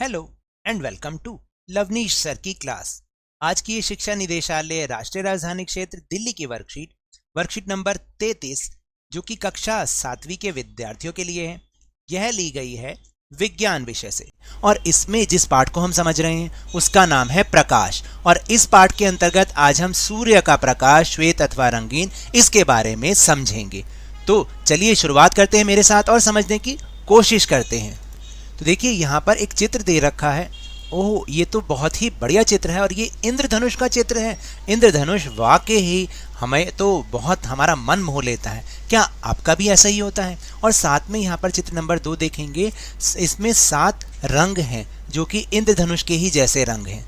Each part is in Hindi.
Hello and welcome to Lavneesh sir की क्लास। आज की ये शिक्षा निदेशालय राष्ट्रीय राजधानी क्षेत्र दिल्ली की वर्कशीट नंबर 33 जो कि कक्षा 7वीं के विद्यार्थियों के लिए है। यह ली गई है विज्ञान विषय से और इसमें जिस पाठ को हम समझ रहे हैं उसका नाम है प्रकाश। और इस पाठ के अंतर्गत आज हम सूर्य का प्रकाश श्वेत अथवा रंगीन इसके बारे में समझेंगे। तो चलिए शुरुआत करते हैं मेरे साथ और समझने की कोशिश करते हैं। तो देखिए यहाँ पर एक चित्र दे रखा है। ओह, ये तो बहुत ही बढ़िया चित्र है और ये इंद्रधनुष का चित्र है। इंद्रधनुष वाकई ही हमें तो बहुत हमारा मन मोह लेता है। क्या आपका भी ऐसा ही होता है? और साथ में यहाँ पर चित्र नंबर 2 देखेंगे, इसमें 7 रंग हैं जो कि इंद्रधनुष के ही जैसे रंग हैं।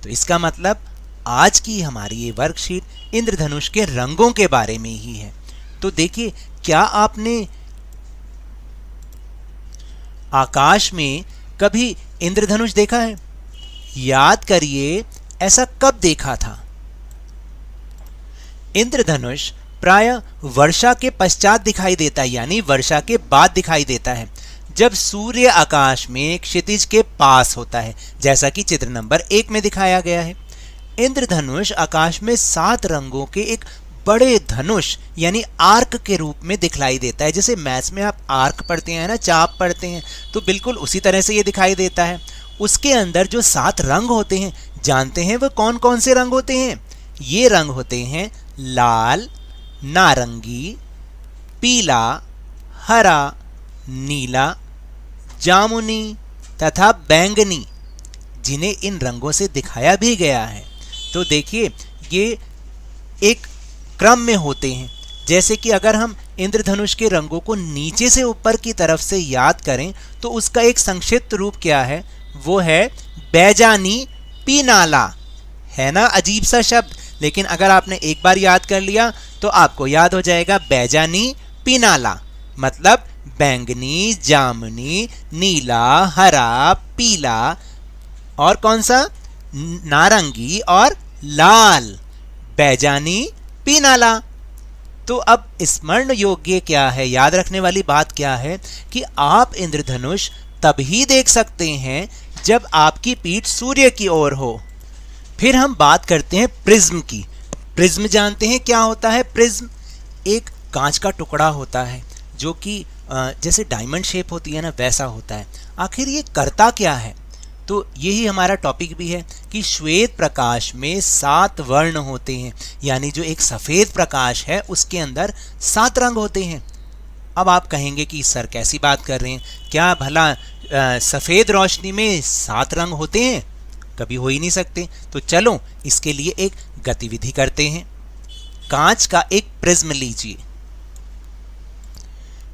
तो इसका मतलब आज की हमारी ये वर्कशीट इंद्रधनुष के रंगों के बारे में ही है। तो देखिए, क्या आपने आकाश में कभी इंद्रधनुष देखा है? याद करिए, ऐसा कब देखा था? इंद्रधनुष प्रायः वर्षा के पश्चात दिखाई देता है, यानी वर्षा के बाद दिखाई देता है, जब सूर्य आकाश में क्षितिज के पास होता है, जैसा कि चित्र नंबर 1 में दिखाया गया है। इंद्रधनुष आकाश में 7 रंगों के एक बड़े धनुष यानी आर्क के रूप में दिखलाई देता है। जैसे मैथ्स में आप आर्क पढ़ते हैं ना, चाप पढ़ते हैं, तो बिल्कुल उसी तरह से ये दिखाई देता है। उसके अंदर जो 7 रंग होते हैं, जानते हैं वो कौन कौन से रंग होते हैं? ये रंग होते हैं लाल, नारंगी, पीला, हरा, नीला, जामुनी तथा बैंगनी, जिन्हें इन रंगों से दिखाया भी गया है। तो देखिए, ये एक क्रम में होते हैं। जैसे कि अगर हम इंद्रधनुष के रंगों को नीचे से ऊपर की तरफ से याद करें तो उसका एक संक्षिप्त रूप क्या है? वो है बैजानी पीनाला। है ना अजीब सा शब्द, लेकिन अगर आपने एक बार याद कर लिया तो आपको याद हो जाएगा बैजानी पीनाला मतलब बैंगनी, जामुनी, नीला, हरा, पीला और कौन सा? नारंगी और लाल। बैजानी पीनाला। तो अब स्मरण योग्य क्या है, याद रखने वाली बात क्या है कि आप इंद्रधनुष तभी देख सकते हैं जब आपकी पीठ सूर्य की ओर हो। फिर हम बात करते हैं प्रिज्म की। प्रिज्म जानते हैं क्या होता है? प्रिज्म एक कांच का टुकड़ा होता है जो कि जैसे डायमंड शेप होती है ना, वैसा होता है। आखिर ये करता क्या है? तो यही हमारा टॉपिक भी है कि श्वेत प्रकाश में 7 वर्ण होते हैं, यानी जो एक सफ़ेद प्रकाश है उसके अंदर 7 रंग होते हैं। अब आप कहेंगे कि सर कैसी बात कर रहे हैं, क्या भला सफ़ेद रोशनी में 7 रंग होते हैं? कभी हो ही नहीं सकते। तो चलो इसके लिए एक गतिविधि करते हैं। कांच का एक प्रिज्म लीजिए,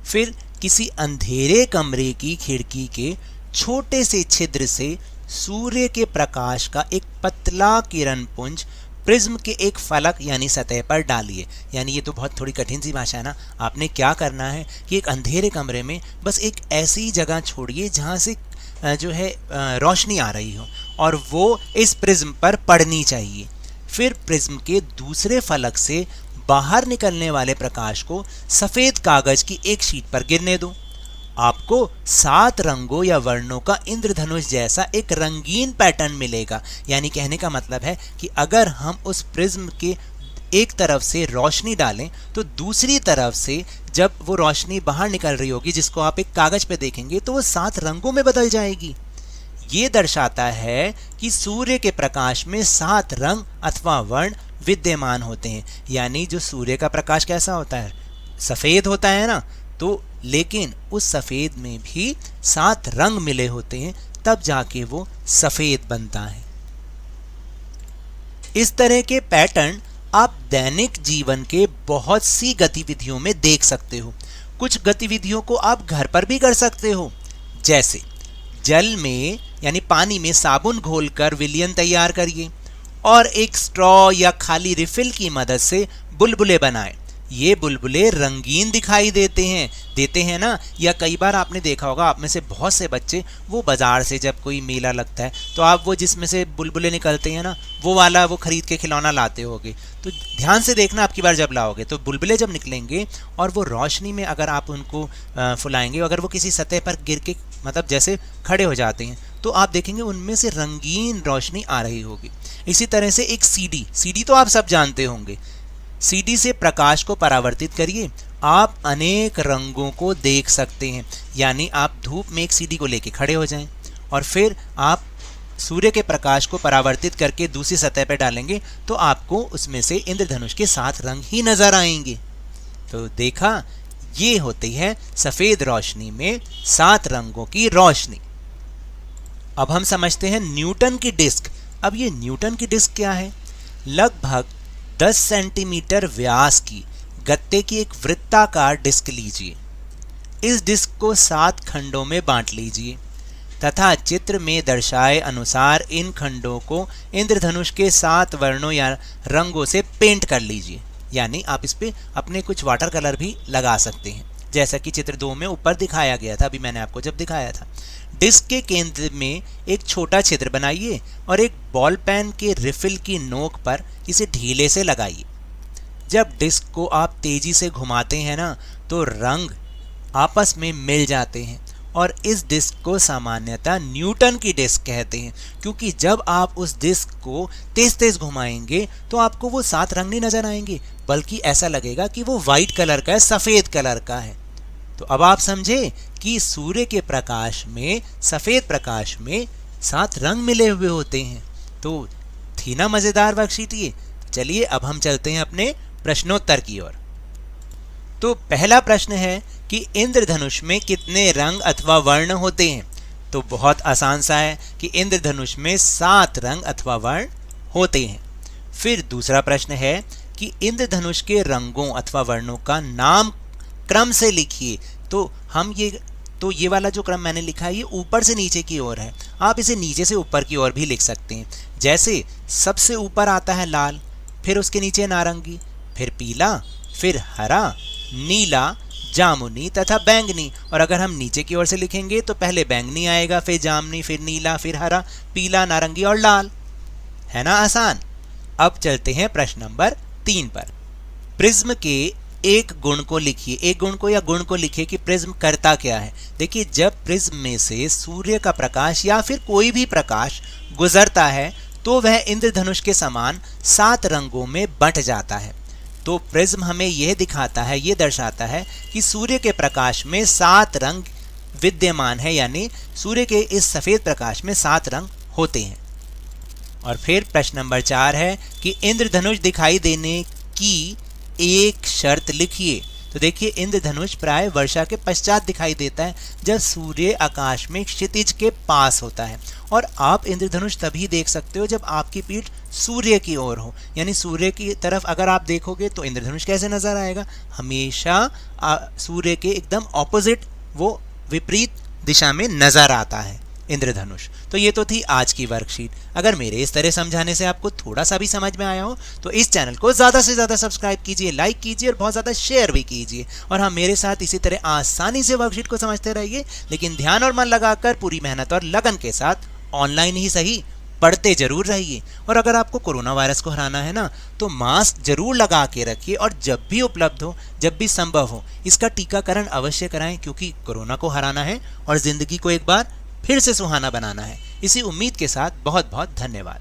फिर किसी अंधेरे कमरे की खिड़की के छोटे से छिद्र से सूर्य के प्रकाश का एक पतला किरण पुंज प्रिज्म के एक फलक यानी सतह पर डालिए। यानी ये तो बहुत थोड़ी कठिन सी भाषा है ना। आपने क्या करना है कि एक अंधेरे कमरे में बस एक ऐसी जगह छोड़िए जहाँ से जो है रोशनी आ रही हो और वो इस प्रिज्म पर पड़नी चाहिए। फिर प्रिज्म के दूसरे फलक से बाहर निकलने वाले प्रकाश को सफ़ेद कागज की एक शीट पर गिरने दो। आपको 7 रंगों या वर्णों का इंद्रधनुष जैसा एक रंगीन पैटर्न मिलेगा। यानी कहने का मतलब है कि अगर हम उस प्रिज्म के एक तरफ से रोशनी डालें तो दूसरी तरफ से जब वो रोशनी बाहर निकल रही होगी, जिसको आप एक कागज पे देखेंगे, तो वो 7 रंगों में बदल जाएगी। ये दर्शाता है कि सूर्य के प्रकाश में 7 रंग अथवा वर्ण विद्यमान होते हैं। यानी जो सूर्य का प्रकाश कैसा होता है? सफ़ेद होता है ना। तो लेकिन उस सफ़ेद में भी 7 रंग मिले होते हैं, तब जाके वो सफ़ेद बनता है। इस तरह के पैटर्न आप दैनिक जीवन के बहुत सी गतिविधियों में देख सकते हो। कुछ गतिविधियों को आप घर पर भी कर सकते हो। जैसे जल में यानी पानी में साबुन घोलकर विलयन तैयार करिए और एक स्ट्रॉ या खाली रिफिल की मदद से बुलबुले बनाएं। ये बुलबुले रंगीन दिखाई देते हैं ना। या कई बार आपने देखा होगा, आप में से बहुत से बच्चे वो बाजार से जब कोई मेला लगता है तो आप वो जिसमें से बुलबुले निकलते हैं ना, वो वाला वो खरीद के खिलौना लाते होगे। तो ध्यान से देखना, आपकी बार जब लाओगे तो बुलबुले जब निकलेंगे और वो रोशनी में अगर आप उनको फुलाएंगे, अगर वो किसी सतह पर गिर के मतलब जैसे खड़े हो जाते हैं तो आप देखेंगे उनमें से रंगीन रोशनी आ रही होगी। इसी तरह से एक सीडी तो आप सब जानते होंगे। सीडी से प्रकाश को परावर्तित करिए, आप अनेक रंगों को देख सकते हैं। यानी आप धूप में एक सीडी को लेके खड़े हो जाएं और फिर आप सूर्य के प्रकाश को परावर्तित करके दूसरी सतह पर डालेंगे तो आपको उसमें से इंद्रधनुष के 7 रंग ही नजर आएंगे। तो देखा, ये होती है सफेद रोशनी में 7 रंगों की रोशनी। अब हम समझते हैं न्यूटन की डिस्क। अब ये न्यूटन की डिस्क क्या है? लगभग 10 सेंटीमीटर व्यास की गत्ते की एक वृत्ताकार डिस्क लीजिए। इस डिस्क को 7 खंडों में बांट लीजिए तथा चित्र में दर्शाए अनुसार इन खंडों को इंद्रधनुष के 7 वर्णों या रंगों से पेंट कर लीजिए। यानी आप इस पे अपने कुछ वाटर कलर भी लगा सकते हैं, जैसा कि चित्र 2 में ऊपर दिखाया गया था, अभी मैंने आपको जब दिखाया था। डिस्क के केंद्र में एक छोटा छिद्र बनाइए और एक बॉल पेन के रिफिल की नोक पर इसे ढीले से लगाइए। जब डिस्क को आप तेजी से घुमाते हैं ना, तो रंग आपस में मिल जाते हैं और इस डिस्क को सामान्यतः न्यूटन की डिस्क कहते हैं, क्योंकि जब आप उस डिस्क को तेज तेज घुमाएंगे तो आपको वो 7 रंग नहीं नजर आएंगे, बल्कि ऐसा लगेगा कि वो व्हाइट कलर का है, सफेद कलर का है। तो अब आप समझे कि सूर्य के प्रकाश में, सफेद प्रकाश में 7 रंग मिले हुए होते हैं। तो थी ना मजेदार वर्कशीट ये। चलिए अब हम चलते हैं अपने प्रश्नोत्तर की ओर। तो पहला प्रश्न है कि इंद्रधनुष में कितने रंग अथवा वर्ण होते हैं? तो बहुत आसान सा है कि इंद्रधनुष में 7 रंग अथवा वर्ण होते हैं। फिर दूसरा प्रश्न है कि इंद्रधनुष के रंगों अथवा वर्णों का नाम क्रम से लिखिए। तो ये वाला जो क्रम मैंने लिखा है ये ऊपर से नीचे की ओर है, आप इसे नीचे से ऊपर की ओर भी लिख सकते हैं। जैसे सबसे ऊपर आता है लाल, फिर उसके नीचे नारंगी, फिर पीला, फिर हरा, नीला, जामुनी तथा बैंगनी। और अगर हम नीचे की ओर से लिखेंगे तो पहले बैंगनी आएगा, फिर जामुनी, फिर नीला, फिर हरा, पीला, नारंगी और लाल। है ना आसान। अब चलते हैं प्रश्न नंबर 3 पर। प्रिज्म के एक गुण को लिखिए। एक गुण को या गुण को लिखिए कि प्रिज्म करता क्या है। देखिए, जब प्रिज्म में से सूर्य का प्रकाश या फिर कोई भी प्रकाश गुजरता है तो वह इंद्रधनुष के समान 7 रंगों में बंट जाता है। तो प्रिज्म हमें यह दिखाता है, यह दर्शाता है कि सूर्य के प्रकाश में 7 रंग विद्यमान है, यानी सूर्य के इस सफेद प्रकाश में 7 रंग होते हैं। और फिर प्रश्न नंबर 4 है कि इंद्रधनुष दिखाई देने की एक शर्त लिखिए। तो देखिए, इंद्रधनुष प्राय वर्षा के पश्चात दिखाई देता है जब सूर्य आकाश में क्षितिज के पास होता है। और आप इंद्रधनुष तभी देख सकते हो जब आपकी पीठ सूर्य की ओर हो, यानी सूर्य की तरफ अगर आप देखोगे तो इंद्रधनुष कैसे नजर आएगा? हमेशा सूर्य के एकदम ऑपोजिट, वो विपरीत दिशा में नजर आता है इंद्रधनुष। तो ये तो थी आज की वर्कशीट। अगर मेरे इस तरह समझाने से आपको थोड़ा सा भी समझ में आया हो तो इस चैनल को ज़्यादा से ज़्यादा सब्सक्राइब कीजिए, लाइक कीजिए और बहुत ज़्यादा शेयर भी कीजिए। और हाँ, मेरे साथ इसी तरह आसानी से वर्कशीट को समझते रहिए, लेकिन ध्यान और मन लगाकर पूरी मेहनत और लगन के साथ ऑनलाइन ही सही पढ़ते जरूर रहिए। और अगर आपको कोरोना वायरस को हराना है ना, तो मास्क जरूर लगा के रखिए और जब भी उपलब्ध हो, जब भी संभव हो, इसका टीकाकरण अवश्य कराएं, क्योंकि कोरोना को हराना है और जिंदगी को एक बार फिर से सुहाना बनाना है। इसी उम्मीद के साथ बहुत बहुत धन्यवाद।